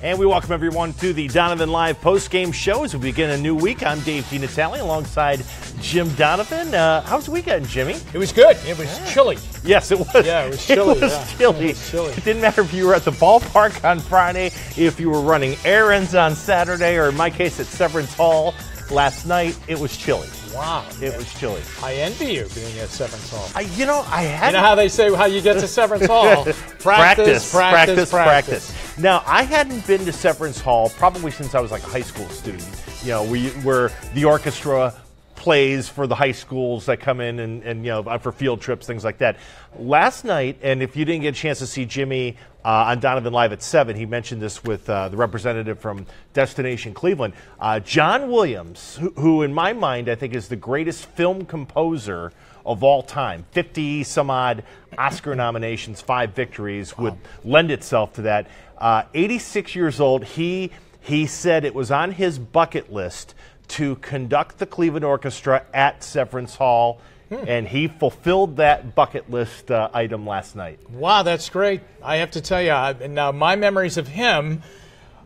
And we welcome everyone to the Donovan Live Postgame Show as we begin a new week. I'm Dave DiNatale alongside Jim Donovan. How's the weekend, Jimmy? It was good. It was chilly. Yes, it was. Yeah, it was chilly. It was chilly. It was chilly. It didn't matter if you were at the ballpark on Friday, if you were running errands on Saturday, or in my case at Severance Hall last night, it was chilly. Wow. It was chilly. I envy you being at Severance Hall. You know how they say how you get to Severance Hall? Practice. Now, I hadn't been to Severance Hall probably since I was like a high school student. You know, where the orchestra plays for the high schools that come in and you know, for field trips, things like that. Last night, and if you didn't get a chance to see Jimmy on Donovan Live at 7, he mentioned this with the representative from Destination Cleveland, John Williams, who in my mind I think is the greatest film composer of all time. 50-some-odd Oscar nominations, 5 victories would lend itself to that. 86 years old, he said it was on his bucket list to conduct the Cleveland Orchestra at Severance Hall, and he fulfilled that bucket list item last night. Wow, that's great. I have to tell you, now my memories of him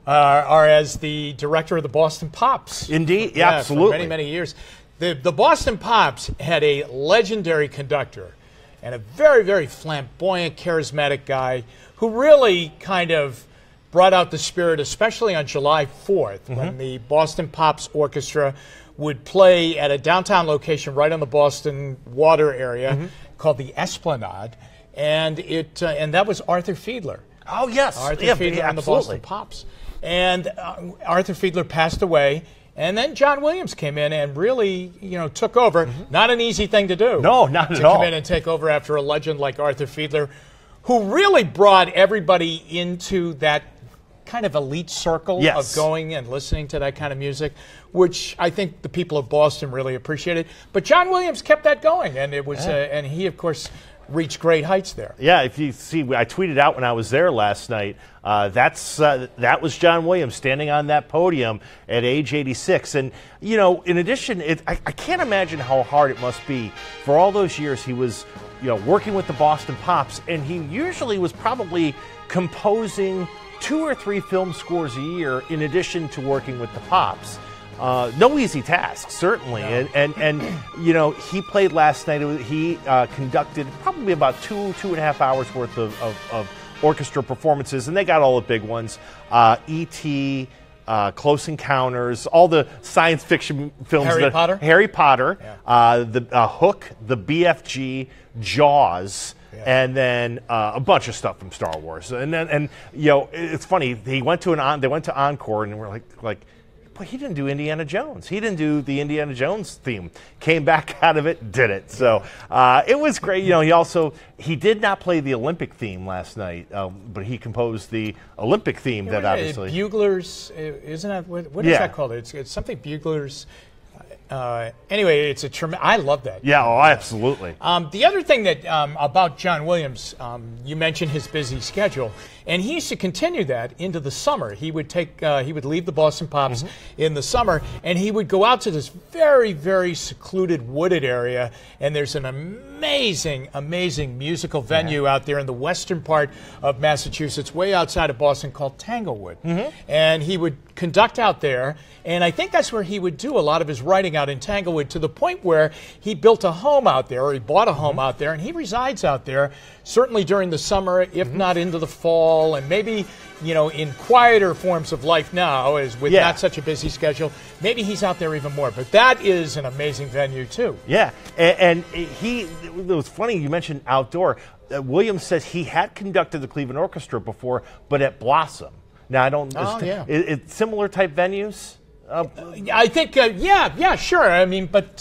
are as the director of the Boston Pops. Indeed, yeah, absolutely. For many, many years. The Boston Pops had a legendary conductor and a very, very flamboyant, charismatic guy who really kind of brought out the spirit, especially on July 4th, when the Boston Pops Orchestra would play at a downtown location right on the Boston water area called the Esplanade, and that was Arthur Fiedler. Oh, yes. Arthur Fiedler and the Boston Pops. And Arthur Fiedler passed away, and then John Williams came in and really, took over. Not an easy thing to do. No, not at all. To come in and take over after a legend like Arthur Fiedler, who really brought everybody into that kind of elite circle of going and listening to that kind of music, which I think the people of Boston really appreciated. But John Williams kept that going, and it was, and he, of course, reached great heights there. Yeah, if you see, I tweeted out when I was there last night. That was John Williams standing on that podium at age 86, and in addition, I can't imagine how hard it must be for all those years he was, working with the Boston Pops, and he usually was probably composing 2 or 3 film scores a year in addition to working with the Pops. No easy task, certainly. No. And he played last night. He conducted probably about 2.5 hours worth of orchestra performances, and they got all the big ones. E.T., Close Encounters, all the science fiction films. Harry Potter, the Hook, the BFG, Jaws. Yeah. And then a bunch of stuff from Star Wars, and it's funny. They went to Encore, and we're like, but he didn't do Indiana Jones. He didn't do the Indiana Jones theme. Came back out of it, did it. So it was great. He did not play the Olympic theme last night, but he composed the Olympic theme that obviously. Buglers, isn't that what is that called? It's something Buglers. Anyway, I love that. Yeah, absolutely. The other thing that about John Williams, you mentioned his busy schedule, and he used to continue that into the summer. He would leave the Boston Pops in the summer, and he would go out to this very, very secluded, wooded area, and there's an amazing, amazing musical venue out there in the western part of Massachusetts, way outside of Boston, called Tanglewood. And he would conduct out there, and I think that's where he would do a lot of his writing out in Tanglewood, to the point where he built a home out there, or he bought a home out there, and he resides out there certainly during the summer, if not into the fall, and maybe in quieter forms of life now, as with not such a busy schedule, maybe he's out there even more. But that is an amazing venue too. Yeah, and it was funny you mentioned outdoor. Williams says he had conducted the Cleveland Orchestra before, but at Blossom. Now I don't. It's similar type venues. I think, sure. I mean, but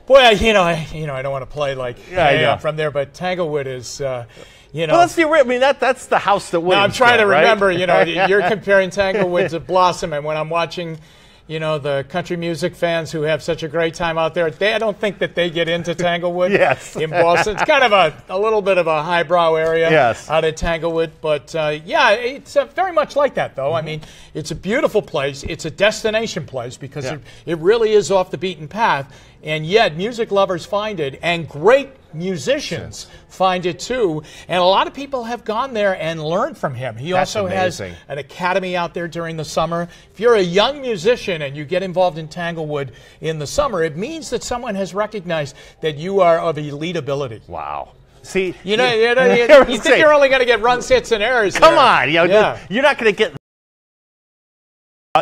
boy, I don't want to play like I'm from there, but Tanglewood is, Well, that's that's the house that Williams. I'm trying to remember. Right? You're comparing Tanglewood to Blossom, and when I'm watching, the country music fans who have such a great time out there, I don't think that they get into Tanglewood in Boston. It's kind of a little bit of a highbrow area out at Tanglewood. But, it's very much like that, though. I mean, it's a beautiful place. It's a destination place because it really is off the beaten path. And yet music lovers find it, and great musicians find it too. And a lot of people have gone there and learned from him. He also has an academy out there during the summer. If you're a young musician and you get involved in Tanglewood in the summer, it means that someone has recognized that you are of elite ability. Wow. See, you think you're only going to get runs, hits, and errors. Come on, you're not going to get.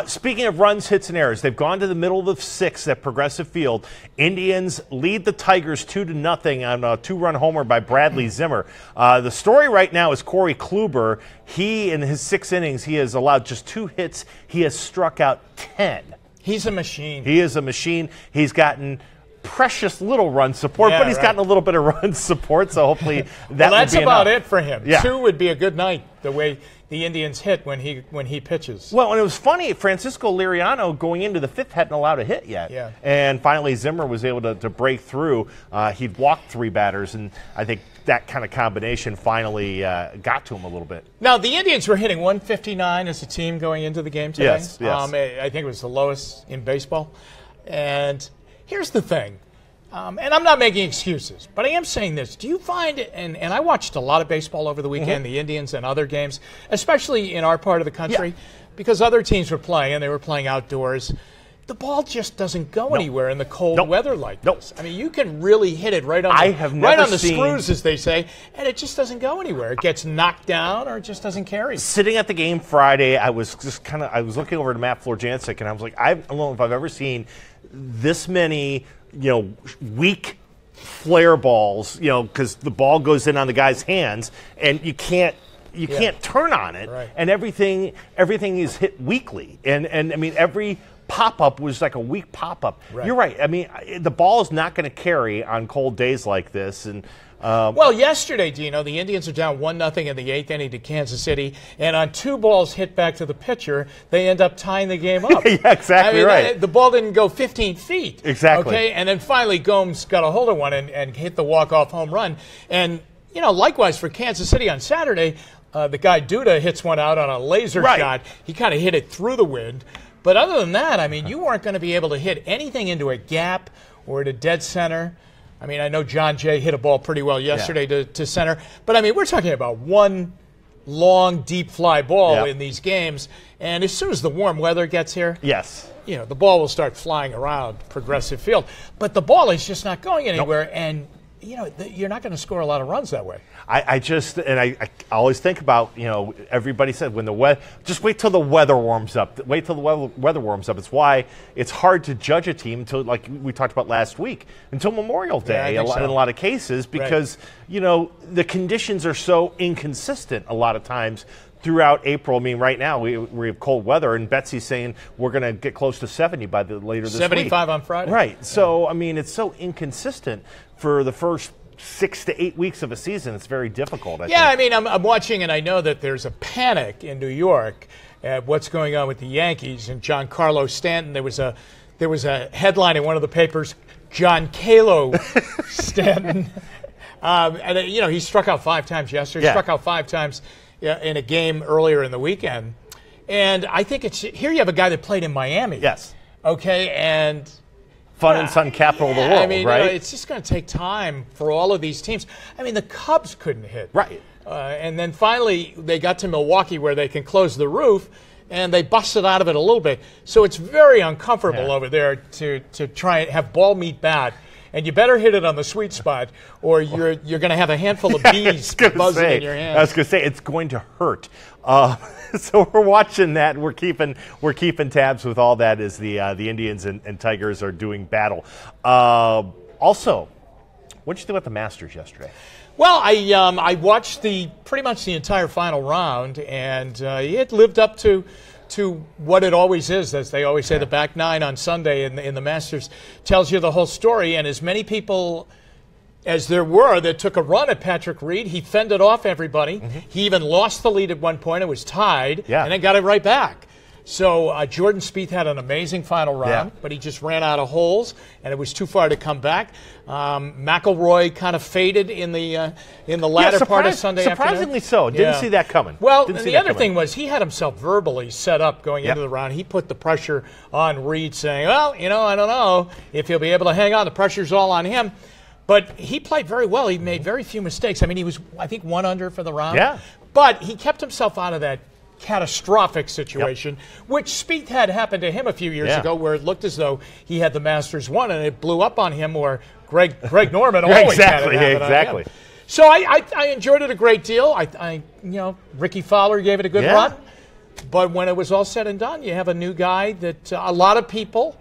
Speaking of runs, hits, and errors, they've gone to the middle of the sixth at Progressive Field. Indians lead the Tigers 2-0 on a 2-run homer by Bradley Zimmer. The story right now is Corey Kluber. He, in his 6 innings, he has allowed just 2 hits. He has struck out 10. He's a machine. He is a machine. He's gotten precious little run support, but he's gotten a little bit of run support, so hopefully that's about it for him. Yeah. 2 would be a good night, the way the Indians hit when he pitches. Well, and it was funny, Francisco Liriano going into the 5th hadn't allowed a hit yet. Yeah. And finally Zimmer was able to break through. He'd walked 3 batters, and I think that kind of combination finally got to him a little bit. Now, the Indians were hitting 159 as a team going into the game today. Yes. I think it was the lowest in baseball. And here's the thing. And I'm not making excuses, but I am saying this. Do you find, and I watched a lot of baseball over the weekend, the Indians and other games, especially in our part of the country, because other teams were playing, and they were playing outdoors. The ball just doesn't go anywhere in the cold weather like this. I mean, you can really hit it right on the screws, as they say, and it just doesn't go anywhere. It gets knocked down, or it just doesn't carry. Sitting at the game Friday, I was looking over to Matt Florjancic, and I was like, I don't know if I've ever seen this many weak flare balls, because the ball goes in on the guy's hands, and you can't turn on it, and everything is hit weakly, and I mean every pop-up was like a weak pop-up. You're right. I mean, the ball is not going to carry on cold days like this, and. Well, yesterday, Dino, the Indians are down 1-0 in the 8th inning to Kansas City, and on 2 balls hit back to the pitcher, they end up tying the game up. Yeah, exactly right. The ball didn't go 15 feet. Exactly. Okay, and then finally Gomes got a hold of one and hit the walk-off home run. And, likewise for Kansas City on Saturday, the guy Duda hits one out on a laser shot. He kind of hit it through the wind. But other than that, I mean, you weren't going to be able to hit anything into a gap or to dead center. I mean, I know John Jay hit a ball pretty well yesterday to center. But, I mean, we're talking about one long, deep fly ball in these games. And as soon as the warm weather gets here, the ball will start flying around Progressive Field. But the ball is just not going anywhere. And, you're not going to score a lot of runs that way. I always think about, everybody said when the weather, just wait till the weather warms up. Wait till the weather warms up. It's why it's hard to judge a team until, like we talked about last week, until Memorial Day in a lot of cases, because, the conditions are so inconsistent a lot of times throughout April. I mean, right now we have cold weather, and Betsy's saying we're going to get close to 70 by later this week. 75 on Friday. Right. So, I mean, it's so inconsistent for the first 6 to 8 weeks of a season. It's very difficult. I think. I mean, I'm watching, and I know that there's a panic in New York at what's going on with the Yankees and Giancarlo Stanton. There was a headline in one of the papers, Giancarlo Stanton. And he struck out 5 times yesterday. He struck out 5 times in a game earlier in the weekend. And I think here you have a guy that played in Miami. Yes. Okay, and fun and sun capital of the world, I mean, right? It's just going to take time for all of these teams. I mean, the Cubs couldn't hit. Right. And then finally they got to Milwaukee where they can close the roof, and they busted out of it a little bit. So it's very uncomfortable over there to try and have ball meet bat. And you better hit it on the sweet spot, or you're going to have a handful of bees buzzing in your hand. I was going to say it's going to hurt. So we're watching that. We're keeping tabs with all that as the Indians and Tigers are doing battle. Also, what did you think about the Masters yesterday? Well, I watched pretty much the entire final round, and it lived up to what it always is. As they always say, the back nine on Sunday in the Masters tells you the whole story. And as many people as there were that took a run at Patrick Reed, he fended off everybody. He even lost the lead at one point. It was tied, and then got it right back. So Jordan Spieth had an amazing final round, but he just ran out of holes, and it was too far to come back. McIlroy kind of faded in the latter part of Sunday afternoon. Surprisingly so. Didn't see that coming. Well, the other thing was he had himself verbally set up going into the round. He put the pressure on Reed, saying, well, I don't know if he'll be able to hang on. The pressure's all on him. But he played very well. He made very few mistakes. I mean, he was, I think, 1 under for the round. Yeah. But he kept himself out of that catastrophic situation, which Spieth had happened to him a few years ago, where it looked as though he had the Masters won, and it blew up on him, or Greg Norman always had it happen on him. So I enjoyed it a great deal. Ricky Fowler gave it a good run. But when it was all said and done, you have a new guy that a lot of people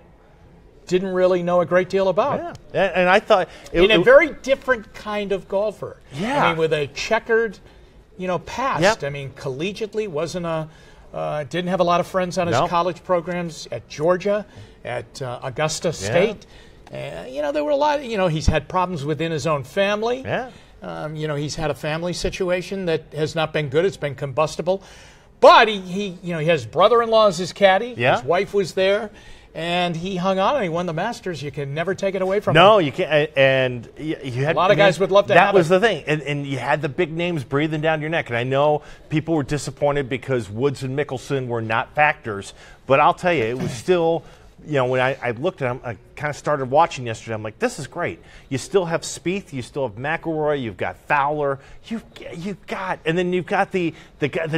didn't really know a great deal about. Yeah, and I thought a very different kind of golfer. Yeah, I mean, with a checkered, past. I mean, collegiately didn't have a lot of friends on his college programs at Georgia, at Augusta State. There were a lot. He's had problems within his own family. He's had a family situation that has not been good. It's been combustible. But he has brother-in-law as his caddy. His wife was there. And he hung on and he won the Masters. You can never take it away from him. No, you can't. And you had a lot of guys would love to have it. That was the thing. And you had the big names breathing down your neck. And I know people were disappointed because Woods and Mickelson were not factors. But I'll tell you, it was still, when I looked at him, I kind of started watching yesterday. I'm like, this is great. You still have Spieth. You still have McIlroy. You've got Fowler. And then you've got the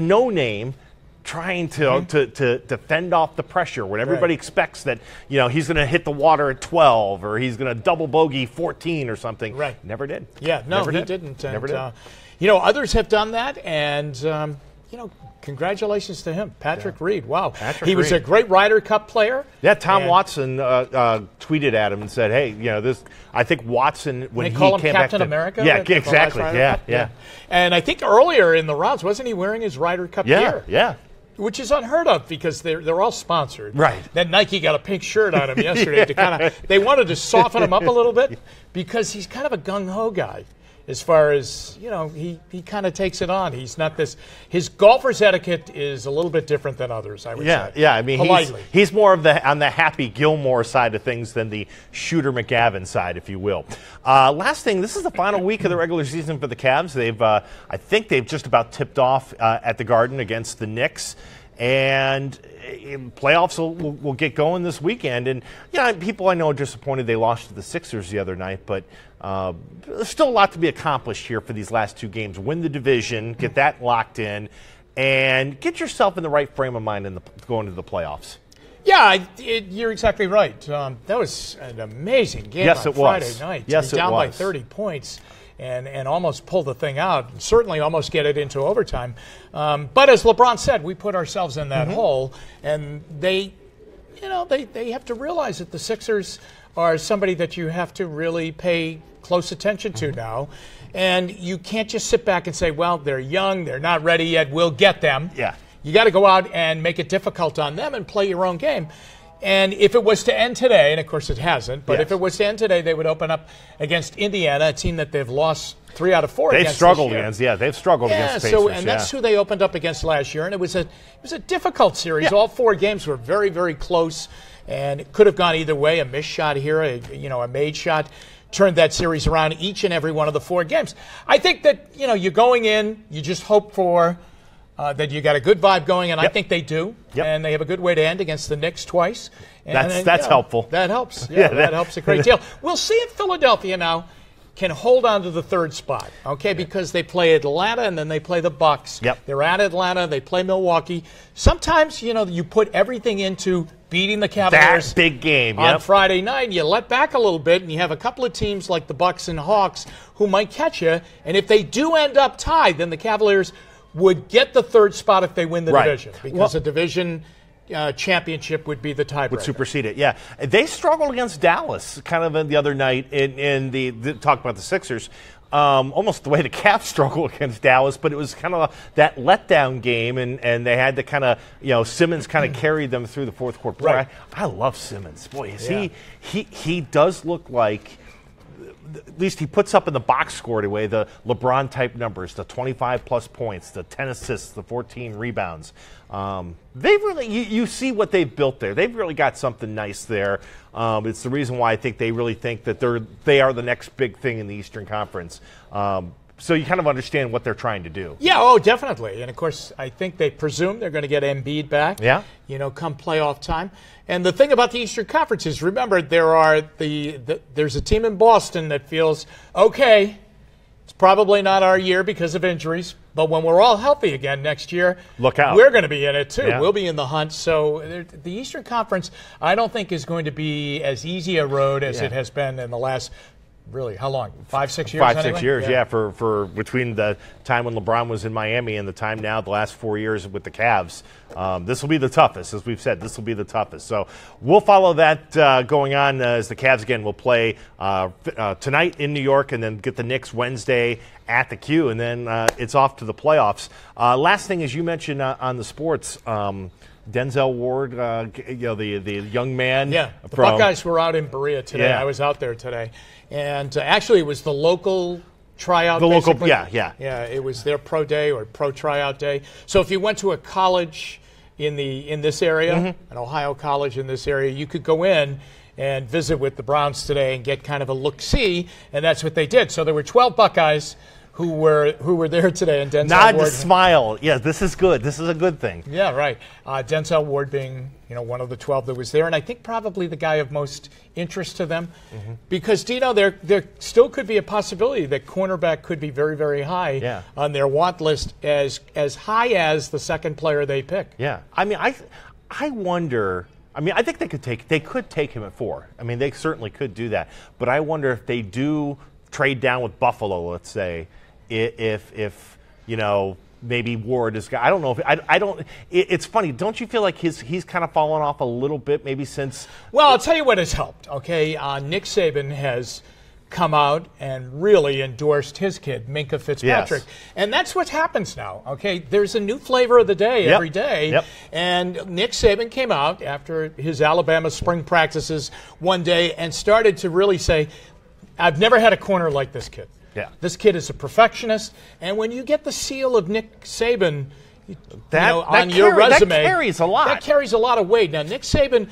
no-name trying to fend off the pressure when everybody expects that he's going to hit the water at 12 or he's going to double bogey 14 or something. Right. Never did. Yeah, no, he didn't. And, Never did. Others have done that, and congratulations to him, Patrick Reed. Wow, he was a great Ryder Cup player. Yeah, Tom Watson tweeted at him and said, "Hey, this. I think Watson when he call him came Captain back to America. Yeah, exactly. Yeah. And I think earlier in the rounds, wasn't he wearing his Ryder Cup gear? Yeah. Which is unheard of because they're all sponsored. Right. Then Nike got a pink shirt on him yesterday to kind of. They wanted to soften him up a little bit because he's kind of a gung ho guy. As far as he kind of takes it on. He's not this. His golfer's etiquette is a little bit different than others. I would say. Yeah. I mean, politely. He's more of on the Happy Gilmore side of things than the Shooter McGavin side, if you will. Last thing, this is the final week of the regular season for the Cavs. I think they've just about tipped off at the Garden against the Knicks. And playoffs will get going this weekend. And, people I know are disappointed they lost to the Sixers the other night, but there's still a lot to be accomplished here for these last two games. Win the division, get that locked in, and get yourself in the right frame of mind going to the playoffs. Yeah, you're exactly right. That was an amazing game on Friday night. Yes, it was. Down by 30 points. And almost pull the thing out, and certainly almost get it into overtime. But as LeBron said, we put ourselves in that hole, and they have to realize that the Sixers are somebody that you have to really pay close attention to now. And you can't just sit back and say, well, they're young, they're not ready yet, we'll get them. Yeah. You got to go out and make it difficult on them and play your own game. And if it was to end today, and of course it hasn't, but if it was to end today, they would open up against Indiana, a team that they've lost 3 out of 4 against. They've struggled against the Pacers. And that's who they opened up against last year, and it was a difficult series. All 4 games were very, very close, and it could have gone either way. A missed shot here, a made shot, turned that series around each and every one of the 4 games. I think that you're going in, you just hope for. That you got a good vibe going, and I think they do. And they have a good way to end against the Knicks twice. And that's helpful. That helps. That helps a great deal. We'll see if Philadelphia now can hold on to the 3rd spot, because they play Atlanta and then they play the Bucks. They're at Atlanta, they play Milwaukee. Sometimes, you put everything into beating the Cavaliers. That big game. On Friday night, you let back a little bit, and you have a couple of teams like the Bucks and Hawks who might catch you. And if they do end up tied, then the Cavaliers would get the 3rd spot if they win the division, because the division championship would be the tiebreaker. Would supersede it, yeah. They struggled against Dallas kind of the other night in the talk about the Sixers. Almost the way the Cavs struggled against Dallas, but it was kind of that letdown game, and they had to kind of, Simmons kind of carried them through the 4th quarter. Right. I love Simmons. Boy, he does look like, at least he puts up in the box score anyway, the LeBron-type numbers, the 25-plus points, the 10 assists, the 14 rebounds. They've really, you see what they've built there. They've really got something nice there. It's the reason why I think they really think that they are the next big thing in the Eastern Conference. So you kind of understand what they're trying to do. Yeah, oh, definitely. And, of course, I think they presume they're going to get Embiid back, come playoff time. And the thing about the Eastern Conference is, remember, there's a team in Boston that feels, okay, it's probably not our year because of injuries, but when we're all healthy again next year, look out. We're going to be in it, too. Yeah. We'll be in the hunt. So the Eastern Conference, I don't think, is going to be as easy a road as it has been in the last – really, how long? 5-6 years? 5-6 years, yeah. For between the time when LeBron was in Miami and the time now, the last 4 years with the Cavs, this will be the toughest, as we've said. This will be the toughest. So we'll follow that going on as the Cavs again will play tonight in New York, and then get the Knicks Wednesday at the Q, and then it's off to the playoffs. Last thing, as you mentioned on the sports. Denzel Ward, the young man. Yeah, the Buckeyes were out in Berea today. Yeah. I was out there today. And actually, it was the local tryout. Yeah. It was their pro day or pro tryout day. So if you went to a college in this area, an Ohio college in this area, you could go in and visit with the Browns today and get kind of a look-see, and that's what they did. So there were 12 Buckeyes who were there today, and Denzel Nod Ward. to smile. Yeah, this is good. This is a good thing. Yeah, right. Denzel Ward being one of the 12 that was there, and I think probably the guy of most interest to them, because Dino, there still could be a possibility that cornerback could be very, very high on their want list, as high as the second player they pick. Yeah, I mean, I wonder. I mean, I think they could take him at 4. I mean, they certainly could do that. But I wonder if they do trade down with Buffalo, let's say. If maybe Ward is. I don't know if I don't. It's funny. Don't you feel like he's kind of fallen off a little bit maybe since? Well, I'll tell you what has helped. Okay, Nick Saban has come out and really endorsed his kid, Minkah Fitzpatrick, and that's what happens now. Okay, there's a new flavor of the day every day, and Nick Saban came out after his Alabama spring practices one day and started to really say, "I've never had a corner like this kid." Yeah. This kid is a perfectionist, and when you get the seal of Nick Saban on your resume, that carries a lot. That carries a lot of weight. Now, Nick Saban,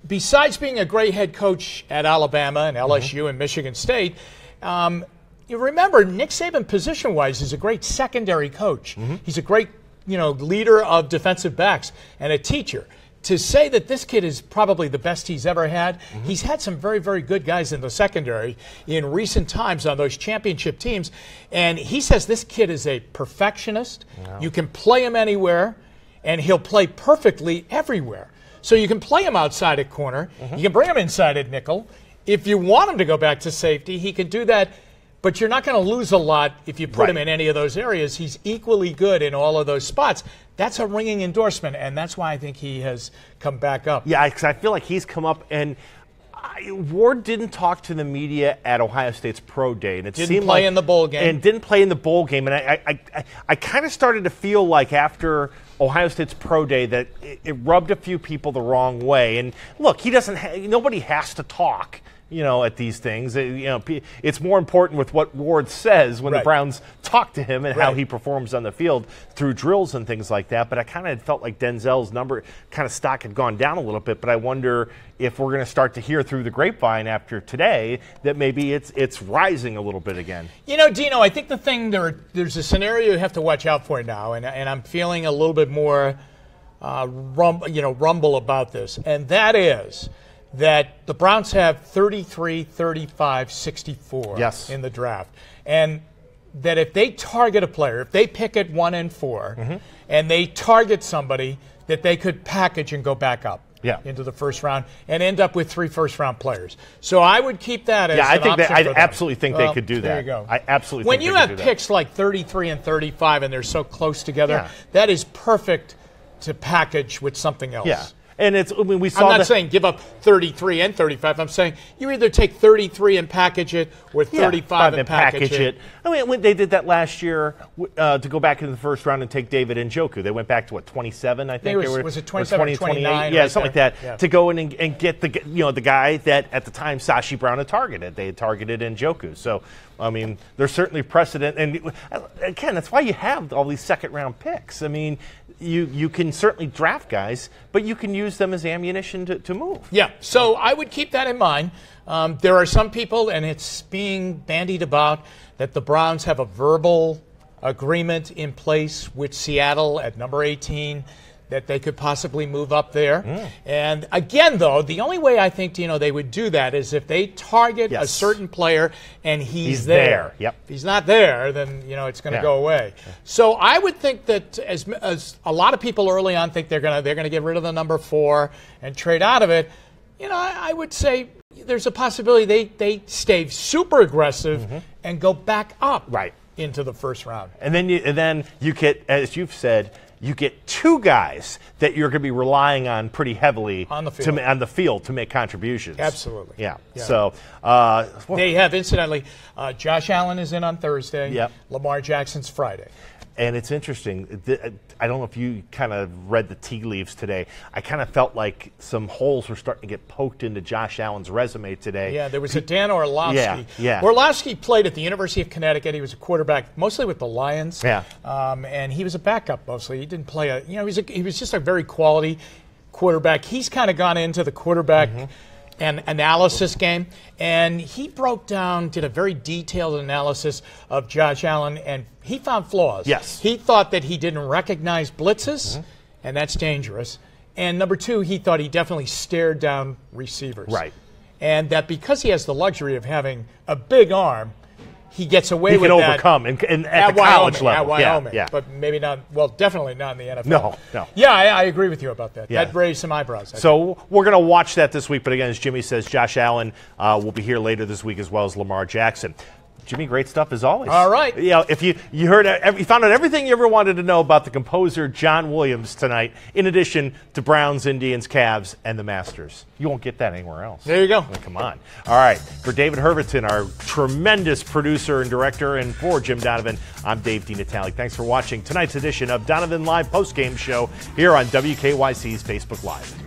besides being a great head coach at Alabama and LSU and Michigan State, you remember Nick Saban, position-wise, is a great secondary coach. He's a great leader of defensive backs and a teacher. To say that this kid is probably the best he's ever had, he's had some very, very good guys in the secondary in recent times on those championship teams, and he says this kid is a perfectionist. Wow. You can play him anywhere, and he'll play perfectly everywhere. So you can play him outside at corner. You can bring him inside at nickel. If you want him to go back to safety, he can do that. But you're not going to lose a lot if you put him in any of those areas. He's equally good in all of those spots. That's a ringing endorsement, and that's why I think he has come back up. Yeah, because I feel like he's come up, and Ward didn't talk to the media at Ohio State's pro day, and it didn't play in the bowl game. And didn't play in the bowl game, and I kind of started to feel like after Ohio State's pro day that it rubbed a few people the wrong way. And look, nobody has to talk. At these things, it's more important with what Ward says when the Browns talk to him and how he performs on the field through drills and things like that. But I kind of felt like Denzel's stock had gone down a little bit. But I wonder if we're going to start to hear through the grapevine after today that maybe it's rising a little bit again. Dino, I think the thing there's a scenario you have to watch out for now, and I'm feeling a little bit more rumble about this, and that is that the Browns have 33, 35, 64 in the draft. And that if they target a player, if they pick at 1 and 4, and they target somebody, that they could package and go back up into the first round and end up with 3 first-round players. So I would keep that as an option. I absolutely think they could do that. There you go. I absolutely when think you they have could do picks like 33 and 35 and they're so close together, that is perfect to package with something else. Yeah. And we saw. I'm not saying give up 33 and 35. I'm saying you either take 33 and package it, or 35 and package it. I mean, when they did that last year to go back into the first round and take David Njoku, they went back to 27, I think. Was it 27 or 29? Yeah, something like that. To go in and get the guy that at the time Sashi Brown had targeted. They had targeted Njoku. So I mean, there's certainly precedent. And again, that's why you have all these second-round picks. I mean, you can certainly draft guys, but you can use them as ammunition to move. Yeah, so I would keep that in mind. There are some people, and it's being bandied about, that the Browns have a verbal agreement in place with Seattle at number 18 that they could possibly move up there. And again, though, the only way I think they would do that is if they target a certain player and he's there. Yep. If he's not there, then it's going to go away. So I would think that as a lot of people early on think they're going to get rid of the number 4 and trade out of it. I would say there's a possibility they stay super aggressive and go back up into the first round. And then you get, as you've said, you get 2 guys that you're going to be relying on pretty heavily on the field to make contributions. Absolutely. Yeah. So they have, incidentally, Josh Allen is in on Thursday. Yep. Lamar Jackson's Friday. And it's interesting. I don't know if you kind of read the tea leaves today. I kind of felt like some holes were starting to get poked into Josh Allen's resume today. Yeah, there was a Dan Orlovsky. Yeah. Orlovsky played at the University of Connecticut. He was a quarterback, mostly with the Lions. Yeah. And he was a backup mostly. He didn't play he was just a very quality quarterback. He's kind of gone into the quarterback and analysis game, and he did a very detailed analysis of Josh Allen, and he found flaws. Yes. He thought that he didn't recognize blitzes, and that's dangerous. And number 2, he thought he definitely stared down receivers. Right. And that because he has the luxury of having a big arm, he gets away with that. He can overcome and at the college level. At Wyoming, yeah. But maybe not, definitely not in the NFL. No. Yeah, I agree with you about that. Yeah. That raised some eyebrows. So we're going to watch that this week. But again, as Jimmy says, Josh Allen will be here later this week as well as Lamar Jackson. Jimmy, great stuff as always. All right. If you found out everything you ever wanted to know about the composer John Williams tonight, in addition to Browns, Indians, Cavs, and the Masters. You won't get that anywhere else. There you go. Come on. All right. For David Herberton, our tremendous producer and director, and for Jim Donovan, I'm Dave DiNatale. Thanks for watching tonight's edition of Donovan Live Postgame Show here on WKYC's Facebook Live.